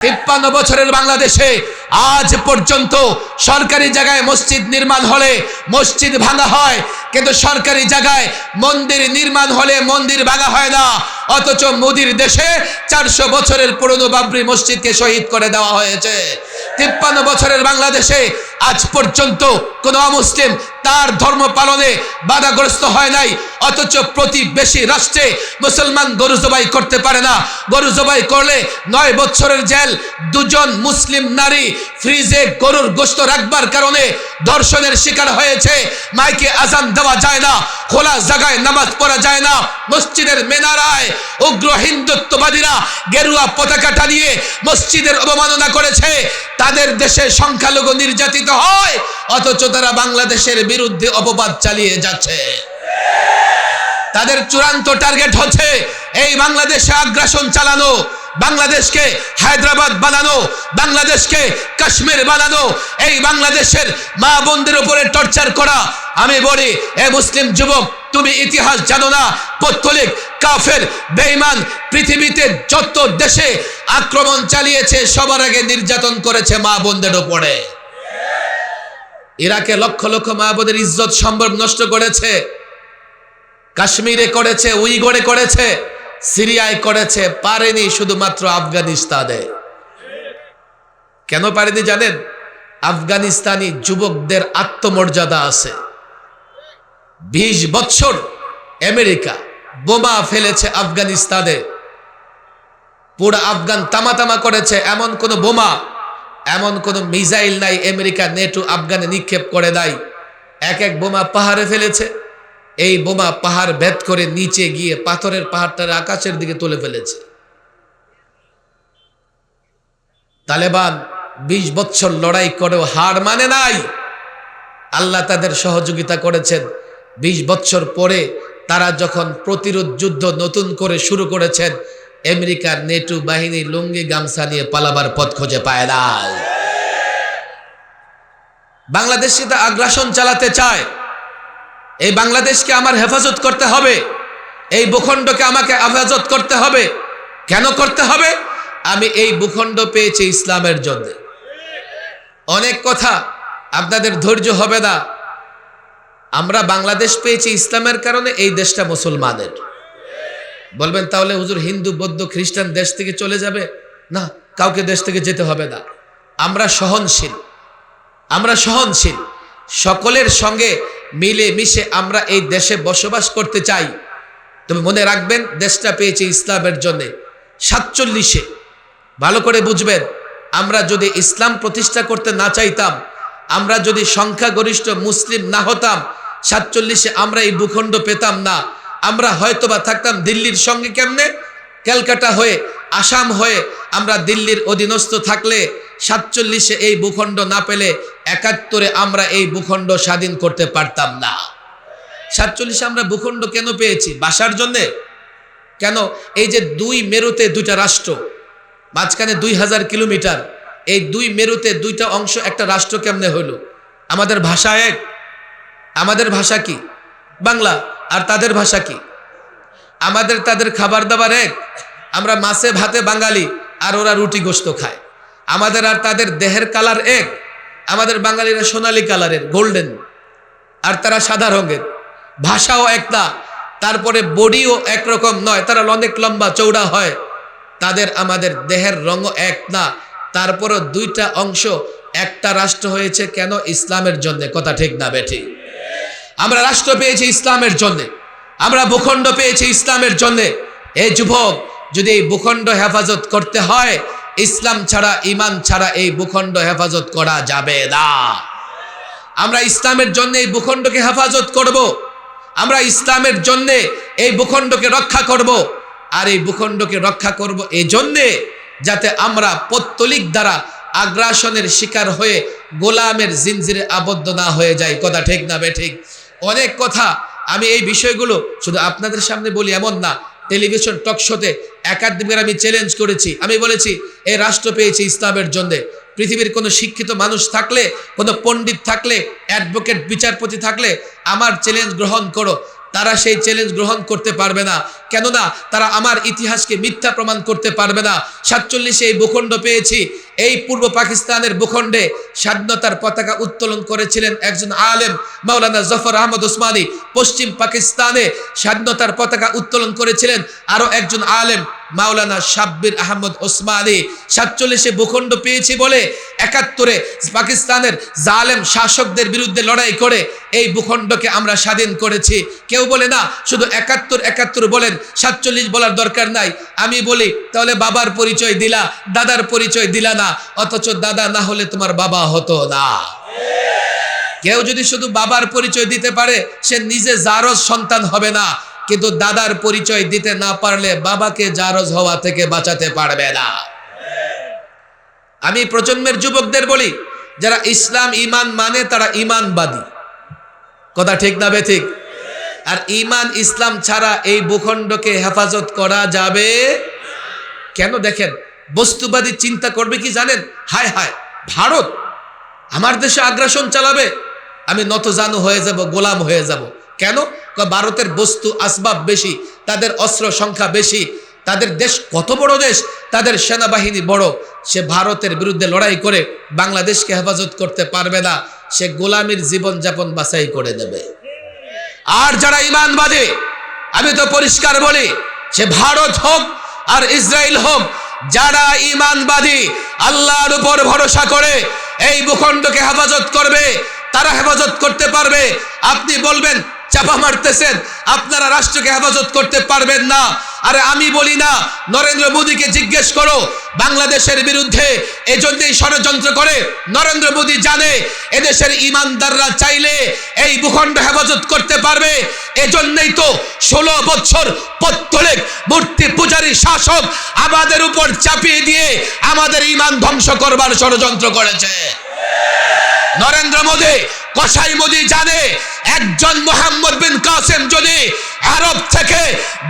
53 বছরের বাংলাদেশে আজ পর্যন্ত সরকারি জায়গায় মসজিদ নির্মাণ হলে মসজিদ ভাঙা হয়, কিন্তু সরকারি জায়গায় মন্দির নির্মাণ হলে মন্দির ভাঙা হয় না। অথচ মোদির দেশে 400 বছরের পুরনো বাবরি মসজিদকে শহীদ করে দেওয়া হয়েছে। 53 বছরের বাংলাদেশে আজ পর্যন্ত কোন অমুসলিম তার ধর্ম পালনে বাধাগ্রস্ত হয় নাই। অথচ প্রতিবেশী রাষ্ট্রে মুসলমান গরু জবাই করতে পারে না। গরু জবাই করলে 9 বছরের জেল। 2 জন মুসলিম নারী ফ্রিজে গরুর গোশত রাখবার কারণে ধর্ষণের শিকার হয়েছে। মাইকে আজান দেওয়া যায় না, খোলা জায়গায় নামাজ পড়া যায় না। মসজিদের মিনারায় উগ্র হিন্দুত্ববাদীরা গেরুয়া পতাকা টানিয়ে মসজিদের অবমাননা করেছে। তাদের দেশে সংখ্যালঘু নির্যাতিত হয়, অথচ তারা বাংলাদেশের বিরুদ্ধে অপবাদ চালিয়ে যাচ্ছে। তাদের চূড়ান্ত টার্গেট হচ্ছে এই বাংলাদেশে আগ্রাসন চালানো, বাংলাদেশকে হায়দ্রাবাদ বানানো, বাংলাদেশকে কাশ্মীর বানানো, এই বাংলাদেশের মা বোনদের উপরে টর্চার করা। আমি বলি, এ মুসলিম যুবক, তুমি ইতিহাস জানো না? পৌত্তলিক, কাফের, বেঈমান পৃথিবীতে যত দেশে আক্রমণ চালিয়েছে সবার আগে নির্যাতন করেছে মা বোনদের উপরে। ইরাকে লক্ষ লক্ষ মা বোনের ইজ্জত সম্ভ্রম নষ্ট করেছে, কাশ্মীরে করেছে, উইগরে করেছে, সিরিয়ায় করেছে, পারেনি শুধুমাত্র আফগানিস্তানে। কেন পারেনি জানেন? আফগানিস্তানি যুবকদের আত্মমর্যাদা আছে। 20 বছর আমেরিকা বোমা ফেলেছে আফগানিস্তানে, পুরো আফগান তামাতামা করেছে। এমন কোন বোমা, এমন কোন মিসাইল নাই আমেরিকা নেটো আফগানে নিক্ষেপ করে দেয়। এক বোমা পাহাড়ে ফেলেছে, এই বোমা পাহাড় ভেদ করে নিচে গিয়ে পাথরের পাহাড়টার আকাশের দিকে তুলে ফেলেছে। তালেবান 20 বছর লড়াই করেও হার মানে নাই। আল্লাহ তাদের সহযোগিতা করেছেন। 20 বছর পরে তারা যখন প্রতিরোধ যুদ্ধ নতুন করে শুরু করেছেন, আমেরিকার নেটো বাহিনী লুঙ্গি গামছা নিয়ে পালাবার পথ খুঁজে পায় না। বাংলাদেশে তা আগ্রাসন চালাতে চায়। এই বাংলাদেশকে আমার হেফাজত করতে হবে, এই ভূখণ্ডকে আমাকে হেফাজত করতে হবে। কেন করতে হবে? আমি এই ভূখণ্ড পেয়েছি ইসলামের জন্য। অনেক কথা আপনাদের ধৈর্য হবে না। আমরা বাংলাদেশ পেয়েছি ইসলামের কারণে, এই দেশটা মুসলমানের। বলবেন তাহলে হুজুর হিন্দু বৌদ্ধ খ্রিস্টান দেশ থেকে চলে যাবে? না, কাউকে দেশ থেকে যেতে হবে না। আমরা সহনশীল, আমরা সহনশীল, সকলের সঙ্গে মিলে মিশে আমরা এই দেশে বসবাস করতে চাই। তবে মনে রাখবেন, দেশটা পেয়েছি ইসলামের জন্য। 47-এ ভালো করে বুঝবেন, আমরা যদি ইসলাম প্রতিষ্ঠা করতে না চাইতাম, আমরা যদি সংখ্যাগরিষ্ঠ মুসলিম না হতাম, 47-এ আমরা এই ভূখণ্ড পেতাম না। আমরা হয়তোবা থাকতাম দিল্লির সঙ্গে। কেমনে? ক্যালকাটা হয়ে, আসাম হয়ে আমরা দিল্লির অধীনস্থ থাকলে 47-এ এই ভূখণ্ড না পেলে 71-এ আমরা এই ভূখণ্ড স্বাধীন করতে পারতাম না। 47-এ আমরা ভূখণ্ড কেন পেয়েছি? বাসার জন্যে? কেন? এই যে 2 মেরুতে 2টা রাষ্ট্র, মাঝখানে 2000 কিলোমিটার, এই 2 মেরুতে 2টা অংশ একটা রাষ্ট্র কেমনে হইল? আমাদের ভাষা এক। আমাদের ভাষা কি? বাংলা। আর তাদের ভাষা কি? আমাদের তাদের খাবার দাবার এক। আমরা মাছে ভাতে বাঙালি, আর ওরা রুটি গোশত খায়। আমাদের আর তাদের দেহের কালার এক। আমাদের বাঙালিরা সোনালী কালারের, গোল্ডেন, আর তারা সাদা রঙের। ভাষাও একটা, তারপরে বডিও একরকম নয়, তারা অনেক লম্বা চৌড়া হয়। তাদের আমাদের দেহের রঙও এক না, তারপরও 2টা অংশ একটা রাষ্ট্র হয়েছে। কেন? ইসলামের জন্য। কথা ঠিক না বেঠিক? আমরা রাষ্ট্র পেয়েছি ইসলামের জন্য, আমরা ভূখণ্ড পেয়েছি ইসলামের জন্য। এই যুবক, যদি এই ভূখণ্ড হেফাজত করতে হয়, ইসলাম ছাড়া, ঈমান ছাড়া এই ভূখণ্ড হেফাজত করা যাবে না। আমরা ইসলামের জন্য এই ভূখণ্ডকে হেফাজত করব, আমরা ইসলামের জন্য এই ভূখণ্ডকে রক্ষা করব। আর এই ভূখণ্ডকে রক্ষা করব এই জন্যে যাতে আমরা পৌত্তলিক দ্বারা আগ্রাসনের শিকার হয়ে গোলামের জিনজিরে আবদ্ধ না হয়ে যায়। কথা ঠিক না বেঠিক? অনেক কথা আমি এই বিষয়গুলো শুধু আপনাদের সামনে বলি এমন না, টেলিভিশন টক শোতে একাডেমির আমি চ্যালেঞ্জ করেছি। আমি বলেছি, এই রাষ্ট্র পেয়েছি ইসলামের জন্য। পৃথিবীর কোনো শিক্ষিত মানুষ থাকলে, কোনো পণ্ডিত থাকলে, অ্যাডভোকেট, বিচারপতি থাকলে আমার চ্যালেঞ্জ গ্রহণ করো। তারা সেই চ্যালেঞ্জ গ্রহণ করতে পারবে না, কেননা তারা আমার ইতিহাসকে মিথ্যা প্রমাণ করতে পারবে না। 47-এ এই ভূখণ্ড পেয়েছি, এই পূর্ব পাকিস্তানের ভূখণ্ডে স্বাধীনতার পতাকা উত্তোলন করেছিলেন একজন আলেম মাওলানা জফর আহমদ ওসমানী। পশ্চিম পাকিস্তানে স্বাধীনতার পতাকা উত্তোলন করেছিলেন আরো একজন আলেম মাওলানা শাব্বির আহমদ ওসমানী। 47-এ ভূখণ্ড পেয়েছি বলে 71-এ পাকিস্তানের জালেম শাসকদের বিরুদ্ধে লড়াই করে এই ভূখণ্ডকে আমরা স্বাধীন করেছি। কেউ বলে না শুধু 71 বলেন, 47 বলার দরকার নাই। আমি বলি তাহলে বাবার পরিচয় দিলা, দাদার পরিচয় দিলা না, অথচ দাদা না হলে তোমার বাবা হতো না। কেউ যদি শুধু বাবার পরিচয় দিতে পারে সে নিজে জারজ সন্তান হবে না, কিন্তু দাদার পরিচয় দিতে না পারলে বাবাকে জারজ হওয়া থেকে বাঁচাতে পারবে না। আমি প্রজন্মের যুবকদের বলি, যারা ইসলাম ইমান মানে তারা ইমানবাদী। কথা ঠিক না বেঠিক? আর ইমান ইসলাম ছাড়া এই ভূখণ্ডকে হেফাজত করা যাবে কেন? দেখেন, বস্তুবাদী চিন্তা করবে কি জানেন? হায় হায়, ভারত আমার দেশে আগ্রাসন চালাবে, আমি নতজানু হয়ে যাব, গোলাম হয়ে যাব। কেন? ভারতের বস্তু আসবাব বেশি, তাদের অস্ত্র সংখ্যা বেশি, তাদের দেশ কত বড় দেশ, তাদের সেনাবাহিনী বড়। সে ভারতের বিরুদ্ধে লড়াই করে বাংলাদেশকে হেফাজত করতে পারবে না, সে গোলামীর জীবন যাপন বাছাই করে দেবে। আর যারা ইমানবাদী, আমি তো পরিষ্কার বলি, সে ভারত হোক আর ইসরায়েল হোক, যারা ইমানবাদী আল্লাহর উপর ভরসা করে এই ভূখণ্ডকে হেফাজত করবে, তারা হেফাজত করতে পারবে। আপনি বলবেন চাপা মারতেছেন, আপনারা রাষ্ট্রকে হেফাজত করতে পারবেন না। আরে আমি বলি না, নরেন্দ্র মোদীকে জিজ্ঞেস করো, বাংলাদেশের বিরুদ্ধে এজন্যই ষড়যন্ত্র করে। নরেন্দ্র মোদী জানে এদেশের ইমানদাররা চাইলে এই ভূখণ্ড হেফাজত করতে পারবে। এজন্যই তো 16 বছর পত্তলিক মূর্তি পূজারী শাসক আমাদের উপর চাপিয়ে দিয়ে আমাদের ইমান ধ্বংস করবার ষড়যন্ত্র করেছে। নরেন্দ্র মোদী, কসাই মোদী জানে একজন মোহাম্মদ বিন কাসেম যদি আরব থেকে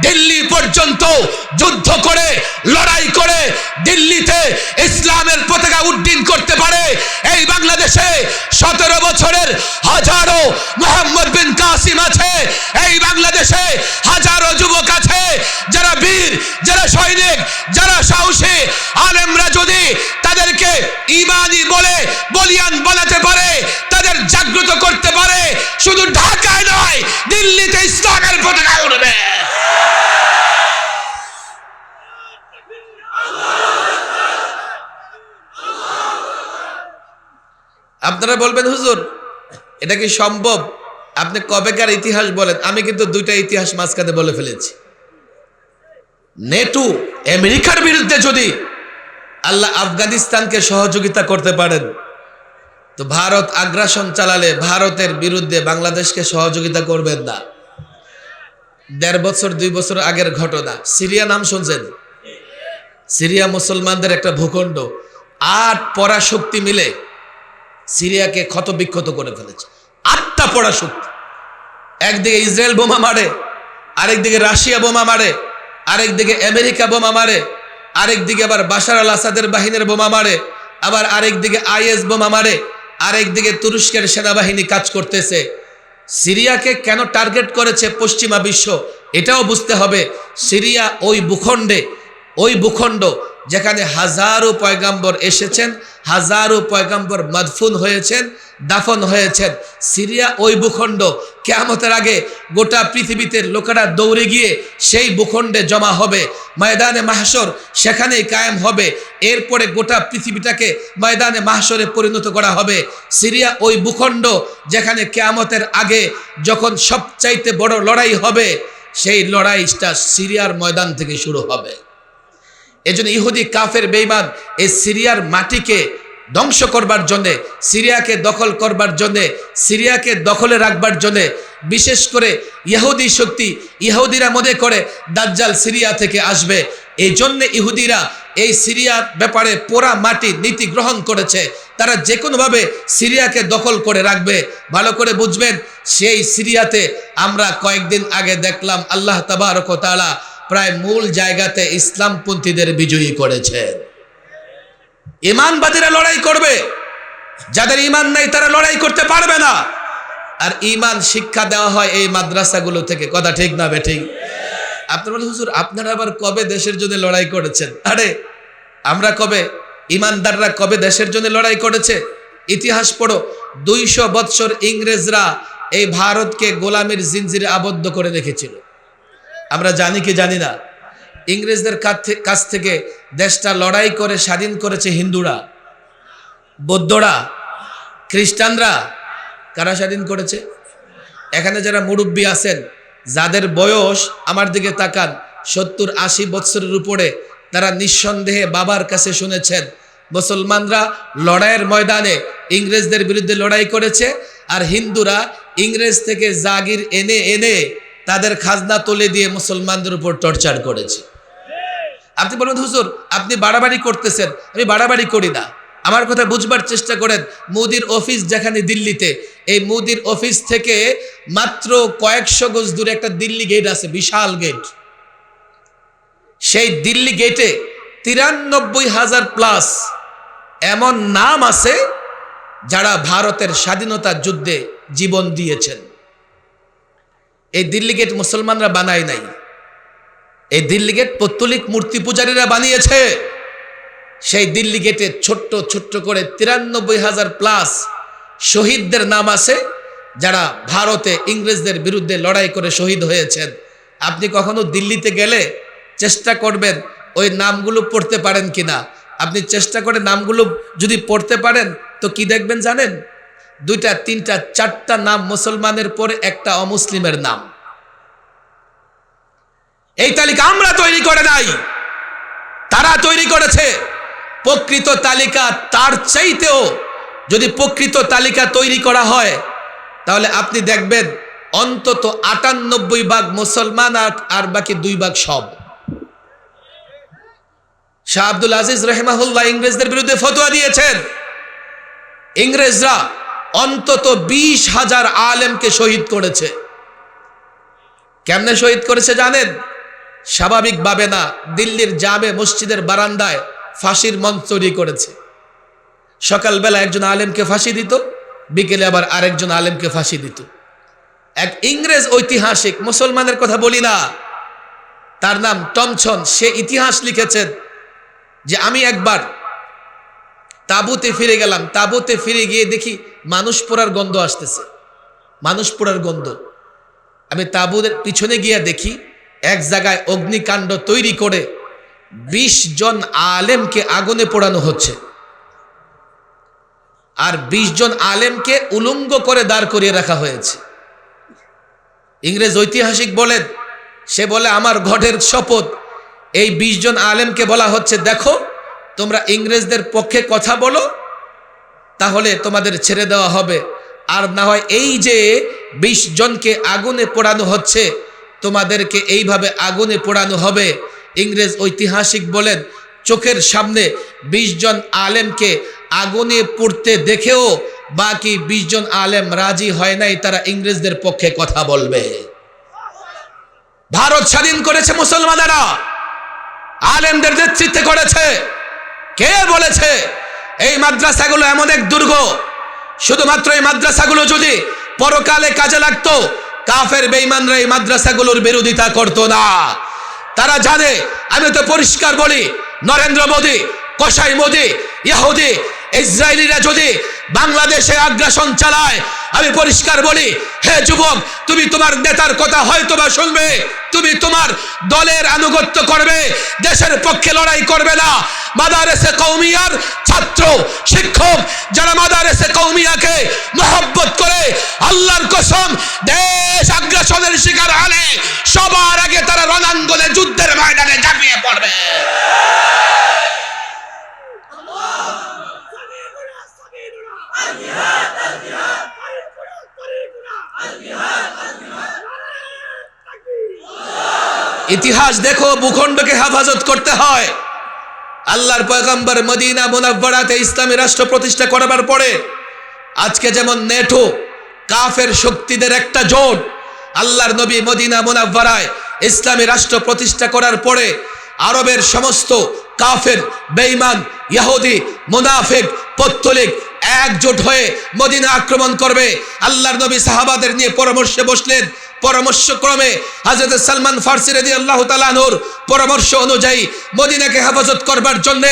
দিল্লি পর্যন্ত যুদ্ধ করে লড়াই করে দিল্লিতে ইসলামের পতাকা উড্ডীন করতে পারে, এই বাংলাদেশে 17 বছরের হাজারো মোহাম্মদ বিন কাসিম আছে, এই বাংলাদেশে হাজারো যুবক আছে যারা বীর, যারা সৈনিক, যারা সাহসী আলেমরা যদি তাদেরকে ইমানি বলে বলিয়ান বানাতে পারে, তাদের জাগ্রত করতে পারে, শুধু ঢাকায় নয় দিল্লিতে ইসলামের পতাকা উড়বে। আপনারা বলবেন হুজুর এটা কি সম্ভব? আপনি কবেকার ইতিহাস বলেন, আমি কিন্তু 2টা ইতিহাস মাঝখানে বলে ফেলেছি। নেটো আমেরিকার বিরুদ্ধে যদি আল্লাহ আফগানিস্তানকে সহযোগিতা করতে পারেন, তো ভারত আগ্রাসন চালালে ভারতের বিরুদ্ধে বাংলাদেশকে সহযোগিতা করবেন না। 1.5 বছর 2 বছর আগের ঘটনা, সিরিয়া নাম শুনছেন? সিরিয়া মুসলমানদের একটা ভূখণ্ড, 8 পরাশক্তি মিলে সিরিয়াকে ক্ষত বিক্ষত করে ফেলেছে। 8টা পরাশক্তি, একদিকে ইসরায়েল বোমা মারে, আরেকদিকে রাশিয়া বোমা মারে, আরেকদিকে আমেরিকা বোমা মারে, আরেকদিকে আবার বাশার আল আসাদের বাহিনীর বোমা মারে, আবার আরেকদিকে আইএস বোমা মারে, আরেকদিকে তুরস্কের সেনাবাহিনী কাজ করতেছে। সিরিয়াকে কেন টার্গেট করেছে পশ্চিমা বিশ্ব এটাও বুঝতে হবে। সিরিয়া ওই ভূখণ্ড যেখানে হাজারো পয়গাম্বর এসেছেন, হাজারো পয়গাম্বর মাদফুন হয়েছেন, দাফন হয়েছেন। সিরিয়া ওই ভূখণ্ড, কিয়ামতের আগে গোটা পৃথিবীতে লোকেরা দৌড়ে গিয়ে সেই ভূখণ্ডে জমা হবে, ময়দানে মাহশর সেখানেই কায়েম হবে। এরপরে গোটা পৃথিবীটাকে ময়দানে মাহশরে পরিণত করা হবে। সিরিয়া ওই ভূখণ্ড যেখানে কিয়ামতের আগে যখন সবচাইতে বড় লড়াই হবে, সেই লড়াইটা সিরিয়ার ময়দান থেকে শুরু হবে। এজন্য ইহুদি কাফের বেঈমান এই সিরিয়ার মাটিকে ধ্বংস করবার জন্যে, সিরিয়াকে দখল করবার জন্যে, সিরিয়াকে দখলে রাখবার জন্যে, বিশেষ করে ইহুদি শক্তি, ইহুদিরা মনে করে দাজ্জাল সিরিয়া থেকে আসবে। এই জন্যে ইহুদিরা এই সিরিয়ার ব্যাপারে পোড়া মাটি নীতি গ্রহণ করেছে। তারা যে কোনোভাবে সিরিয়াকে দখল করে রাখবে। ভালো করে বুঝবেন, সেই সিরিয়াতে আমরা কয়েকদিন আগে দেখলাম আল্লাহ তাবারক ওয়া তাআলা প্রায় মূল জায়গাতে ইসলামপন্থীদের বিজয়ী করেছে। ইমানবাদীরা লড়াই করবে, যাদের ইমান নাই তারা লড়াই করতে পারবে না। আর ঈমান শিক্ষা দেওয়া হয় এই মাদ্রাসাগুলো থেকে। কথা ঠিক না বেঠিক? আপনারা বলেন হুজুর আপনারা আবার কবে দেশের জন্য লড়াই করেছেন? আরে আমরা কবে, ইমানদাররা কবে দেশের জন্য লড়াই করেছে? ইতিহাস পড়ো। 200 বৎসর ইংরেজরা এই ভারতকে গোলামির জিনজিরে আবদ্ধ করে রেখেছিল। আমরা জানি কি জানি না? ইংরেজদের কাছ থেকে দেশটা লড়াই করে স্বাধীন করেছে হিন্দুরা, বৌদ্ধরা, খ্রিস্টানরা। কারা স্বাধীন করেছে? এখানে যারা মুরব্বী আছেন, যাদের বয়স আমার দিকে তাকান 70-80 বছরের উপরে, তারা নিঃসন্দেহে বাবার কাছে শুনেছেন মুসলমানরা লড়াইয়ের ময়দানে ইংরেজদের বিরুদ্ধে লড়াই করেছে, আর হিন্দুরা ইংরেজ থেকে জাগির এনে এনে তাদের খাজনা তুলে দিয়ে মুসলমানদের উপর টর্চার করেছে। আপনি বলুন হুজুর আপনি বাড়াবাড়ি করতেছেন। আমি বাড়াবাড়ি করি না, আমার কথা বুঝবার চেষ্টা করেন। মোদির অফিস যেখানে দিল্লিতে, এই মোদির অফিস থেকে মাত্র কয়েকশো গজ দূরে একটা দিল্লি গেট আছে, বিশাল গেট। সেই দিল্লি গেটে 93,000 প্লাস এমন নাম আছে যারা ভারতের স্বাধীনতা যুদ্ধে জীবন দিয়েছেন। এই দিল্লি গেট মুসলমানরা বানায় নাই, এই দিল্লি গেট পৌত্তলিক মূর্তি পূজারীরা বানিয়েছে। সেই দিল্লি গেটে ছোট্ট ছোট্ট করে 93,000 প্লাস শহীদদের নাম আছে যারা ভারতে ইংরেজদের বিরুদ্ধে লড়াই করে শহীদ হয়েছেন। আপনি কখনো দিল্লিতে গেলে চেষ্টা করবেন ওই নামগুলো পড়তে পারেন কিনা। আপনি চেষ্টা করে নামগুলো যদি পড়তে পারেন তো কি দেখবেন জানেন? 2টা 3টা 4টা নাম মুসলমানের পরে একটা অমুসলিমের নাম। এই তালিকা আমরা তৈরি করে নাই, তারা তৈরি করেছে। প্রকৃত তালিকা তার চাইতেও যদি প্রকৃত তালিকা তৈরি করা হয় তাহলে আপনি দেখবেন অন্তত 98 ভাগ মুসলমান আর বাকি 2 ভাগ সব। শাহ আব্দুল আজিজ রহিমাহুল্লাহ ইংরেজদের বিরুদ্ধে ফতোয়া দিয়েছেন। ইংরেজরা অন্তত 20,000 আলেমকে শহীদ করেছে। কেমনে শহীদ করেছে জানেন? স্বাভাবিকভাবে না, দিল্লির জামে মসজিদের বারান্দায় ফাঁসির মঞ্চ তৈরি করেছে। সকালবেলা একজন আলেমকে ফাঁসি দিত, বিকেলে আবার আরেকজন আলেমকে ফাঁসি দিত। এক ইংরেজ ঐতিহাসিক, মুসলমানের কথা বলি না, তার নাম টমসন, সে ইতিহাস লিখেছেন যে আমি একবার তাঁবুতে ফিরে গেলাম, তাঁবুতে ফিরে গিয়ে দেখি মানুষ পোড়ার গন্ধ আসতেছে, মানুষ পোড়ার গন্ধ। আমি তাঁবুর পিছনে গিয়ে দেখি এক জায়গায় অগ্নিকাণ্ড তৈরি করে 20 জন আলেমকে আগুনে পোড়ানো হচ্ছে, আর 20 জন আলেমকে উলঙ্গ করে দাঁড় করিয়ে রাখা হয়েছে। ইংরেজ ঐতিহাসিক বলেন, সে বলে আমার ঘটের শপথ, এই 20 জন আলেমকে বলা হচ্ছে দেখো তোমরা ইংরেজদের পক্ষে কথা বলো তাহলে তোমাদের ছেড়ে দেওয়া হবে, আর না হয় এই যে 20 জনকে আগুনে পোড়ানো হচ্ছে তোমাদেরকে এইভাবে আগুনে পোড়ানো হবে। ইংরেজ ঐতিহাসিক বলেন চোখের সামনে 20 জন আলেমকে আগুনে পুড়তে দেখেও বাকি 20 জন আলেম রাজি হয় নাই, তারা ইংরেজদের পক্ষে কথা বলবে। ভারত স্বাধীন করেছে মুসলমানেরা, আলেমদের নেতৃত্বে করেছে। কে বলেছে এই মাদ্রাসাগুলো এমন এক দুর্গ, শুধুমাত্র এই মাদ্রাসাগুলো যদি পরকালে কাজে লাগতো কাফের বেঈমানরা এই মাদ্রাসাগুলোর বিরোধিতা করতো না। তারা জানে, আমি তো পরিষ্কার বলি, নরেন্দ্র মোদী, কসাই মোদী, ইহুদি, ইসরায়েলিরা যদি বাংলাদেশে আগ্রাসন চালায়, আমি পরিষ্কার বলি, হে যুবক, তুমি তোমার নেতার কথা হয়তো বা শুনবে, তুমি তোমার দলের আনুগত্য করবে, দেশের পক্ষে লড়াই করবে না। মাদারেসে কওমিয়ার ছাত্র শিক্ষক যারা মাদারেসে কওমিয়াকে মহব্বত করে, আল্লাহর কসম দেশ আগ্রাসনের শিকার হলে সবার আগে তারা রণাঙ্গনে যুদ্ধের ময়দানে ঝাঁপিয়ে পড়বে। ইতিহাস দেখো, ভূখণ্ডকে হেফাজত করতে হয়। আল্লাহর পয়গম্বর মদিনা মুনাওয়ারাতে ইসলামী রাষ্ট্র প্রতিষ্ঠা করার পরে আজকে যেমন নেটো কাফের শক্তিদের একটা জোট, আল্লাহর নবী মদিনা মুনাওয়ারায় ইসলামী রাষ্ট্র প্রতিষ্ঠা করার পরে আরবের সমস্ত কাফের, বেঈমান, ইহুদি, মুনাফিক, পৌত্তলিক একজোট হয়ে মদিনা আক্রমণ করবে। আল্লাহর নবী সাহাবাদের নিয়ে পরামর্শে বসলেন। পরামর্শক্রমে হযরত সালমান ফারসি রাদিয়াল্লাহু তাআলা আনহুর পরামর্শ অনুযায়ী মদিনাকে হেফাজত করবার জন্য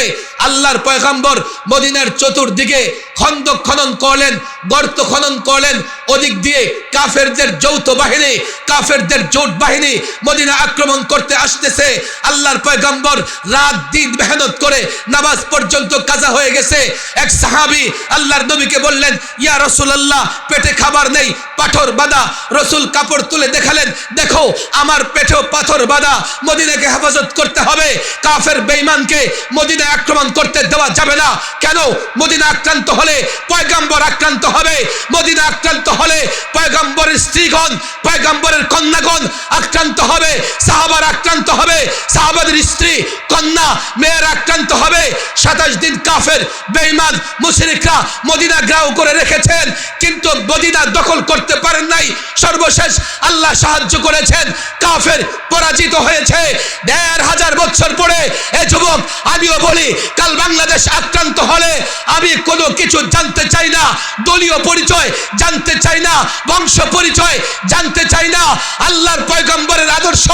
আল্লাহর পয়গম্বর মদিনার চতুর্দিকে খন্দক খনন করলেন, গর্ত খনন করলেন। ওদিক দিয়ে কাফেরদের যৌথ বাহিনী, কাফেরদের জোট বাহিনী মদিনা আক্রমণ করতে আসতেছে। আল্লাহর পয়গম্বর রাত দিন মেহনত করে নামাজ পর্যন্ত কাজা হয়ে গেছে। এক সাহাবী আল্লাহর নবীকে বললেন, ইয়া রাসূলুল্লাহ, পেটে খাবার নেই, পাথর বাঁধা। রাসূল কাপড় তুলে দেখালেন, দেখো আমার পেটেও পাথর বাঁধা। মদিনাকে হেফাজত করতে হবে, কাফের বেঈমানকে মদিনা আক্রমণ করতে দেওয়া যাবে না। কেন? মদিনা আক্রান্ত হলে পয়গম্বর আক্রান্ত হবে। মদিনা আক্রান্ত হলে পয়গম্বরের স্ত্রীগণ, পয়গম্বরের কন্যাগণ আক্রান্ত হবে, সাহাবার আক্রান্ত হবে, সাহাবাদের স্ত্রী কন্যা মেয়ের আক্রান্ত হবে। 27 দিন কাফের বেঈমান মুশরিকরা মদিনা ঘেরাও করে রেখেছেন, কিন্তু মদিনা দখল করতে পারেন নাই। সর্বশেষ আল্লাহ সাহায্য করেছেন, কাফের পরাজিত হয়েছে। 1500 বছর পরে এ যুবক, আমিও বলি, কাল বাংলাদেশ আক্রান্ত হলে আমি কোনো কিছু জানতে চাই না, দলীয় পরিচয় জানতে চাই না, বংশ পরিচয় জানতে চাই না। আল্লাহর পয়গম্বরের আদর্শ,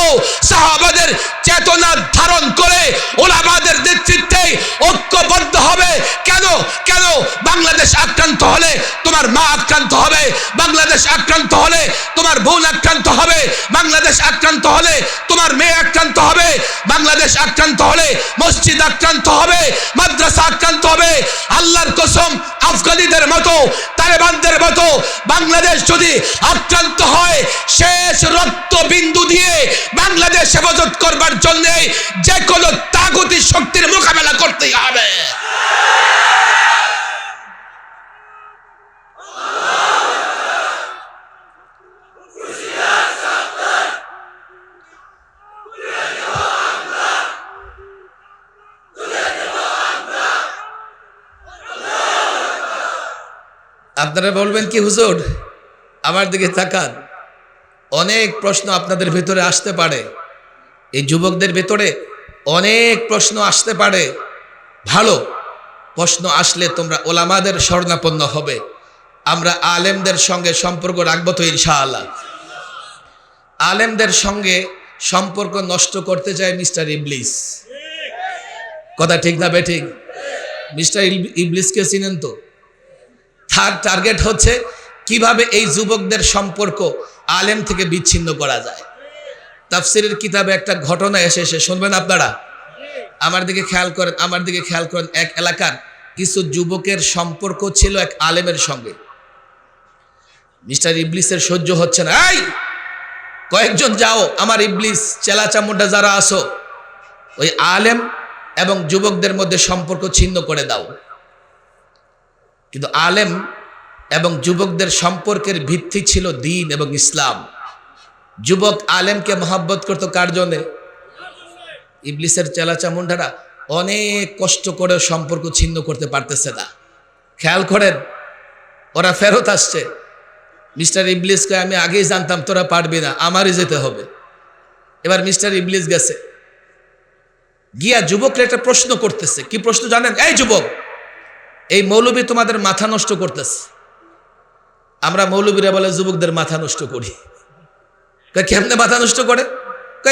সাহাবাদের চেতনা ধারণ করে ওলামাদের নেতৃত্বে ঐক্যবদ্ধ হবে। কেন? কেন বাংলাদেশ আক্রান্ত হলে তোমার মা আক্রান্ত হবে, বাংলাদেশ আক্রান্ত হলে তোমার বোন আক্রান্ত হবে, বাংলাদেশ আক্রান্ত হলে তোমার মেয়ে আক্রান্ত হবে, বাংলাদেশ আক্রান্ত হলে মসজিদ আক্রান্ত হবে, মাদ্রাসা আক্রান্ত হবে। আল্লাহর কসম, আফগানিদের মতো, তালেবানদের মতো বাংলাদেশ যদি আক্রান্ত হয়, শেষ রক্ত বিন্দু দিয়ে বাংলাদেশ হেফাজত করবার জন্য যে কোনো তাগুতি শক্তির মোকাবেলা করতেই হবে। আপনারা বলবেন কি, হুজুর আমার দিকে তাকান, অনেক প্রশ্ন আপনাদের ভিতরে আসতে পারে, এই যুবকদের ভিতরে অনেক প্রশ্ন আসতে পারে। ভালো প্রশ্ন আসলে তোমরা ওলামাদের শরণাপন্ন হবে। আমরা আলেমদের সঙ্গে সম্পর্ক রাখবো তো ইনশাআল্লাহ। আলেমদের সঙ্গে সম্পর্ক নষ্ট করতে চায় মিস্টার ইবলিস। কথা ঠিক না বেঠিক? মিস্টার ইবলিসকে চিনেন তো? তার টার্গেট হচ্ছে কিভাবে এই যুবকদের সম্পর্ক আলেম থেকে বিচ্ছিন্ন করা যায়। তাফসিরের কিতাবে একটা ঘটনা এসে শুনবেন আপনারা। আমার দিকে খেয়াল করেন, আমার দিকে খেয়াল করেন। এক এলাকার কিছু যুবকের সম্পর্ক ছিল এক আলেমের সঙ্গে। মিস্টার ইবলিসের সহ্য হচ্ছে না, এই কয়েকজন যাও, আমার ইবলিস চেলা চামুন্ডা যারা আসো, ওই আলেম এবং যুবকদের মধ্যে সম্পর্ক ছিন্ন করে দাও। কিন্তু আলেম এবং যুবকদের সম্পর্কের ভিত্তি ছিল দ্বীন এবং ইসলাম। যুবক আলেমকে মহব্বত করতো কার জন্যে? ইবলিসের চেলা চামুন্ডারা অনেক কষ্ট করে সম্পর্ক ছিন্ন করতে পারতেছে না। খেয়াল করেন, ওরা ফেরত আসছে। মিস্টার ইবলিসকে আমি আগেই জানতাম তোরা পারবি না, আমারই যেতে হবে। এবার মিস্টার ইবলিস গেছে, গিয়া যুবকরা একটা প্রশ্ন করতেছে। কি প্রশ্ন জানেন? এই যুবক, এই মৌলবী তোমাদের মাথা নষ্ট করতেছে। আমরা মৌলবীরা বলে যুবকদের মাথা নষ্ট করি। কেমনে মাথা নষ্ট করে?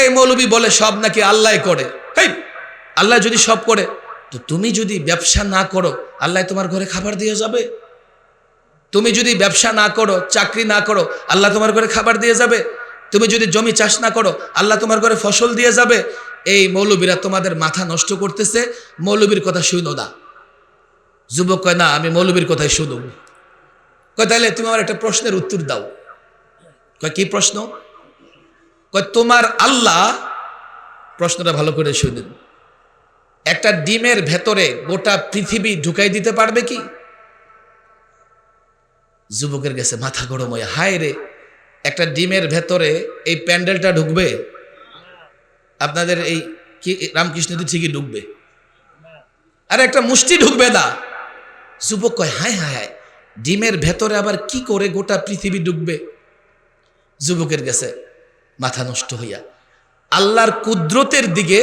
এই মৌলবী বলে সব নাকি আল্লাহ করে। আল্লাহ যদি সব করে, তো তুমি যদি ব্যবসা না করো, আল্লাহ তোমার ঘরে খাবার দিয়ে যাবে। তুমি যদি ব্যবসা না করো, চাকরি না করো, আল্লাহ তোমার ঘরে খাবার দিয়ে যাবে। তুমি যদি জমি চাষ না করো, আল্লাহ তোমার ঘরে ফসল দিয়ে যাবে। এই মৌলবীরা তোমাদের মাথা নষ্ট করতেছে, মৌলবীর কথা শুনো না। যুবক কয়, না আমি মৌলবীর কথাই শুনব। কয়, তাহলে তুমি আমার একটা প্রশ্নের উত্তর দাও। কয়, কি প্রশ্ন? কয়, তোমার আল্লাহ, প্রশ্নটা ভালো করে শুনেন, একটা ডিমের ভেতরে গোটা পৃথিবী ঢুকাই দিতে পারবে কি? যুবকের কাছে মাথা গরম হয়ে, হায় রে, একটা ডিমের ভেতরে এই প্যান্ডেলটা ঢুকবে? আপনাদের এই কি রামকৃষ্ণতে ঠিকই ঢুকবে, আর একটা মুষ্টি ঢুকবে না। যুবক কয়, হায় হায় হায়, ডিমের ভেতরে আবার কি করে গোটা পৃথিবী ঢুকবে? যুবকের কাছে মাথা নষ্ট হইয়া আল্লাহর কুদরতের দিকে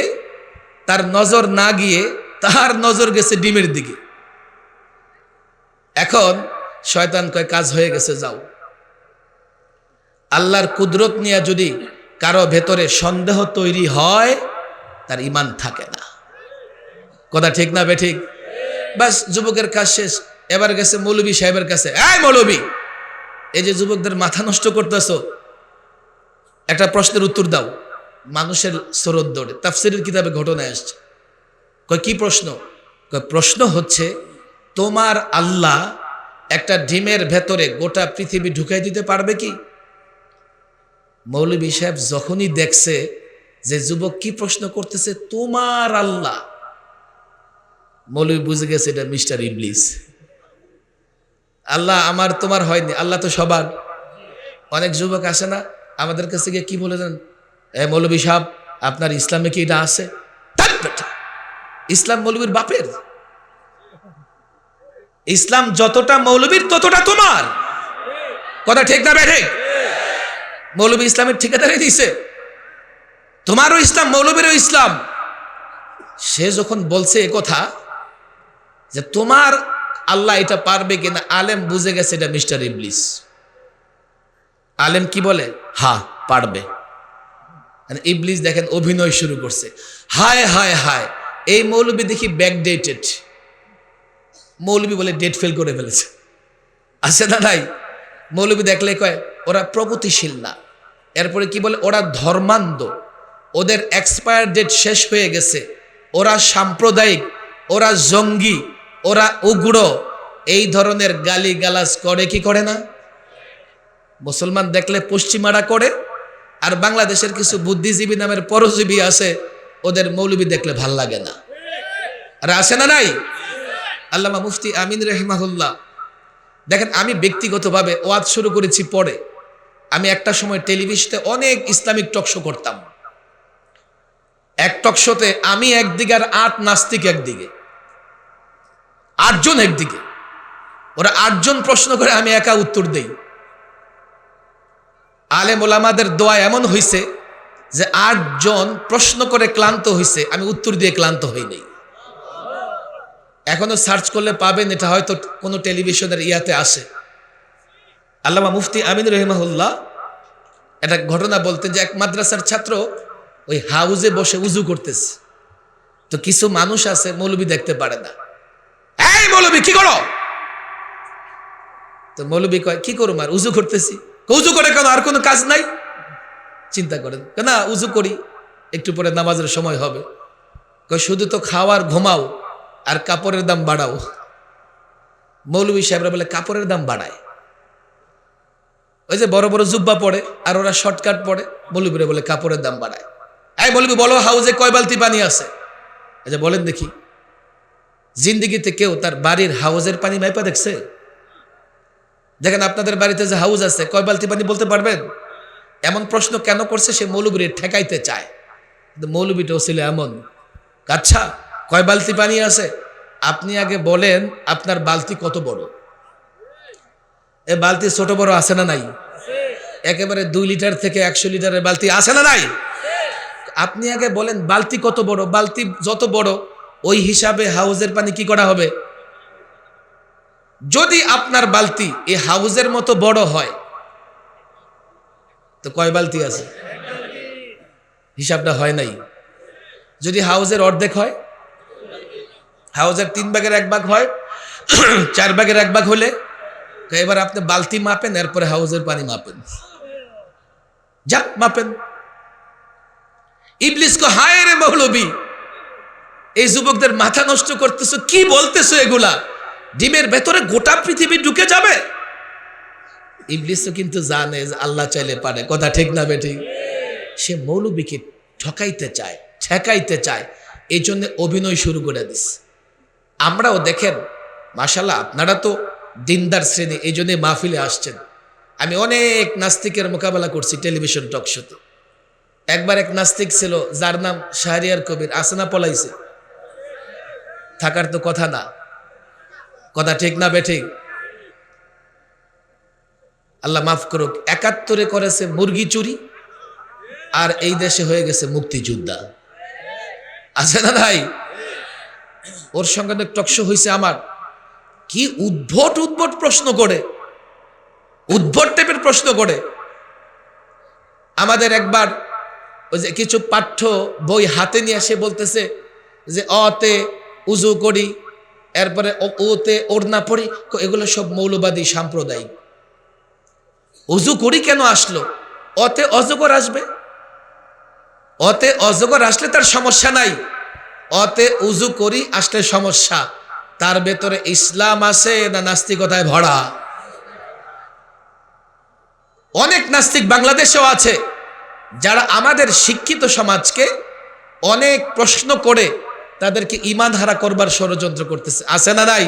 তার নজর না গিয়ে তার নজর গেছে ডিমের দিকে। এখন শয়তান কয় কাজ হয়ে গেছে, যাও। আল্লাহর কুদরত নিয়ে যদি কারো ভেতরে সন্দেহ তৈরি হয়, তার ঈমান থাকে না। কথা ঠিক না বেঠিক? বাস, যুবকের কাজ শেষ। এবার গেছে মৌলবী সাহেবের কাছে। এই মৌলবী, এই যে যুবকদের মাথা নষ্ট করতেছো, একটা প্রশ্নের উত্তর দাও। মানুষের স্রোত দৌড়ে, তাফসীরের কিতাবে ঘটনায় আসছে। কয় কি প্রশ্ন? কয় প্রশ্ন হচ্ছে, তোমার আল্লাহ একটা ডিমের ভেতরে গোটা পৃথিবী ঢুকাই দিতে পারবে কি? মৌলবী সাহেব যখনই দেখছে যে যুবক কি প্রশ্ন করতেছে, তোমার আল্লাহ, মৌলবী বুঝে গেছে এটা মিস্টার ইবলিস। আল্লাহ আমার তোমার হয়নি, আল্লাহ তো সবার। অনেক যুবক আসে না আমাদের কাছে গিয়ে কি বলে দেন, এ মৌলবী সাহেব আপনার ইসলামে কি এটা আছে? ইসলাম মৌলবীর বাপের। ইসলাম যতটা মৌলবীর ততটা তোমার। কথা ঠিক না বেঠিক? মৌলবী ইসলামের ঠিকাদারি দিছে, তোমারও ইসলাম মৌলবীরও ইসলাম। সে যখন বলছে এ কথা যে তোমার আল্লাহ এটা পারবে কিনা, আলেম বুঝে গেছে এটা মিস্টার ইবলিস। আলেম কি বলে? হ্যাঁ পারবে। ইবলিস দেখেন অভিনয় শুরু করছে। হায় হায় হায়, এই মৌলবী দেখি ব্যাকডেটেড। মৌলবী বলে ডেট ফেল করে ফেলেছে। আছে না নাই? মৌলবী দেখলে কয় ওরা প্রগতিশীল না। এরপরে কি বলে, ওরা ধর্মান্ধ, ওদের এক্সপায়ার ডেট শেষ হয়ে গেছে, ওরা সাম্প্রদায়িক, ওরা জঙ্গি, ওরা উগ্র। এই ধরনের গালি গালাজ করে কি করে না? মুসলমান দেখলে পশ্চিমারা করে, আর বাংলাদেশের কিছু বুদ্ধিজীবী নামের পরজীবী আছে, ওদের মৌলবী দেখলে ভাল লাগে না। আর আসে না নাই? আল্লামা মুফতি আমিন রহিমাহুল্লাহ, দেখেন আমি ব্যক্তিগতভাবে ওয়াজ শুরু করেছি পরে। আমি একটা সময় টেলিভিশনে অনেক ইসলামিক টকশো করতাম। এক টকশোতে আমি একদিকে আর 8 নাস্তিক একদিকে, 8 জন একদিকে। ওরা 8 জন প্রশ্ন করে, আমি একা উত্তর দেই। আলেম ওলামাদের দোয়া এমন হইছে যে 8 জন প্রশ্ন করে ক্লান্ত হইছে, আমি উত্তর দিয়ে ক্লান্ত হই নাই। এখনো সার্চ করলে পাবেন, এটা হয়তো কোনো টেলিভিশনের ইয়াতে আসে। আল্লামা মুফতি আমিন রহিমাহুল্লাহ একটা ঘটনা বলতেন যে এক মাদ্রাসার ছাত্র ওই হাউজে বসে উজু করতেছে। তো কিছু মানুষ আছে মৌলবী দেখতে পারে না। এই মৌলবী কি করো? তো মৌলবী কয় কি করুম, আর উজু করতেছি। উজু করে কেন, আর কোনো কাজ নাই? চিন্তা করেন, না উজু করি, একটু পরে নামাজের সময় হবে। কয় শুধু তো খাওয়ার ঘুমাও আর কাপড়ের দাম বাড়াও। মৌলবী সাহেবরা বলে কাপড়ের দাম বাড়ায়, ওই যে বড় বড় জুব্বা পড়ে আর ওরা শর্টকাট পড়ে, মৌলবীরা বলে কাপড়ের দাম বাড়ায়। এই মৌলবী বলো হাউজে কয় বালতি পানি আছে? আচ্ছা বলেন দেখি, জিন্দিগিতে কেউ তার বাড়ির হাউজের পানি মাইপা দেখছে? দেখেন আপনাদের বাড়িতে যে হাউজ আছে, কয় বালতি পানি বলতে পারবেন? এমন প্রশ্ন কেন করছে? সে মৌলবীর ঠেকাইতে চায়। কিন্তু মৌলবীটাও ছিল এমন, আচ্ছা কয় বালতি পানি আছে? আপনি আগে বলেন আপনার বালতি কত বড়? এ বালতি ছোট বড় আছে না নাই? একেবারে 2 লিটার থেকে 100 লিটারের বালতি আছে না নাই? আপনি আগে বলেন বালতি কত বড়। বালতি যত বড় ওই হিসাবে হাউজের পানি কি করা হবে? যদি আপনার বালতি এই হাউজের মতো বড় হয়, তো কয় বালতি আছে? হিসাবটা হয় নাই। যদি হাউজের অর্ধেক হয়, হাউজের 3 ভাগের 1 ভাগ হয়, 4 ভাগের 1 ভাগ হলে, এবার আপনি বালতি মাপেন, এরপরে হাউজের পানি মাপেন, যা মাপেন। ইবলিস কো হায় রে মৌলবী, এই যুবকদের মাথা নষ্ট করতেছো, কি বলতেছো এগুলা? ডিমের ভেতরে গোটা পৃথিবী ঢুকে যাবে। ইবলিসও কিন্তু জানে যে আল্লাহ চাইলে পারে। কথা ঠিক না বেঠিক? সে মৌলবীকে ঠকাইতে চায়, ঠেকাইতে চায়, এই জন্য অভিনয় শুরু করে দিস। আমরাও দেখেন মাশাআল্লাহ, আপনারা তো দিনদার শ্রেণী, এই জন্যে মাহফিলে আসছেন। আমি অনেক নাস্তিকের মোকাবেলা করছি টেলিভিশন টক শোতে। একবার এক নাস্তিক ছিল যার নাম শাহরিয়ার কবির, আসনা পলাইছে, থাকার তো কথা না। কথা ঠিক না বেঠিক? আল্লাহ মাফ করুক, 71-এ করেছে মুরগি চুরি, আর এই দেশে হয়ে গেছে মুক্তিযোদ্ধা। আছে না নাই? ওর সঙ্গে টকশো হয়েছে আমার, কি উদ্ভট উদ্ভট প্রশ্ন করে, উদ্ভট টাইপের প্রশ্ন করে। আমাদের একবার ওই যে কিছু পাঠ্য বই হাতে নিয়ে এসে বলতেছে যে অতে উজু করি, এরপরে ওতে ওড়না পড়ি, এগুলো সব মৌলবাদী সাম্প্রদায়িক। উজু করি কেন আসলো? অতে অজগর আসবে, অতে অজগর আসলে তার সমস্যা নাই, অতে উজু করি আসলে সমস্যা। তার ভেতরে ইসলাম আছে না নাস্তিকতায় ভরা? অনেক নাস্তিক বাংলাদেশেও আছে যারা আমাদের শিক্ষিত সমাজকে অনেক প্রশ্ন করে তাদেরকে ঈমান হারা করবার ষড়যন্ত্র করতেছে, আছে না নাই?